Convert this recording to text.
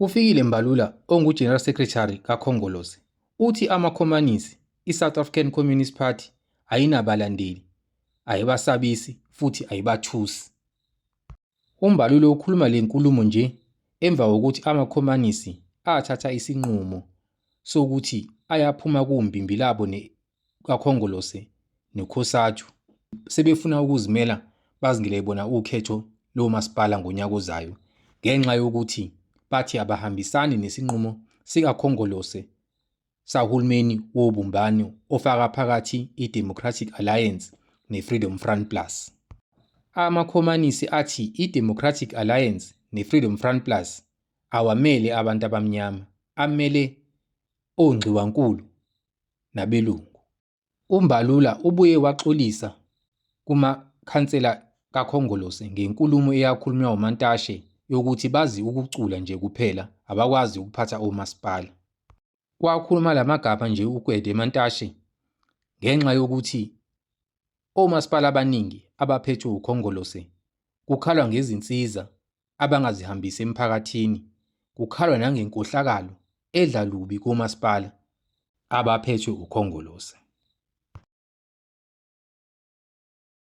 UFikile Mbalula, ongu-General Secretary kaKhongolose, uthi amakhomanisi, iSouth African Communist Party, ayinabalandeli, ayibasabisi futhi ayibathusi. UMbalula ukhuluma le nkulumo nje emva kokuthi amakhomanisi athatha isinqumo sokuthi ayaphuma kuMbimbilabo kaKhongolose neCOSATU sebefuna ukuzimela bazingenele bona ukhetho lomasipala ngonyaka ozayo ngenxa yokuthi bathi abahambisani nesinqumo sikaKhongolose sahulumeni wobumbano ofaka phakathi iDemocratic Alliance neFreedom Front Plus. Amakhomanisi athi iDemocratic Alliance neFreedom Front Plus awamele abantu abamnyama, amele ongxiwankulu nabelungu. UMbalula ubuye waxolisa kumakhansela kaKhongolose ngenkulumo eyakhulunywa uMantashe yokuthi bazi ukucula nje kuphela abakwazi ukuphatha omasipala. Wakhuluma lamagama nje uGwede Mantashe ngenxa yokuthi omasipala abaningi abaphethwe uKhongolose kukhalwa ngezinsiza abangazihambisa emphakathini, kukhalwa nangenkohlakalo edla lubi komasipala abaphethwe uKhongolose.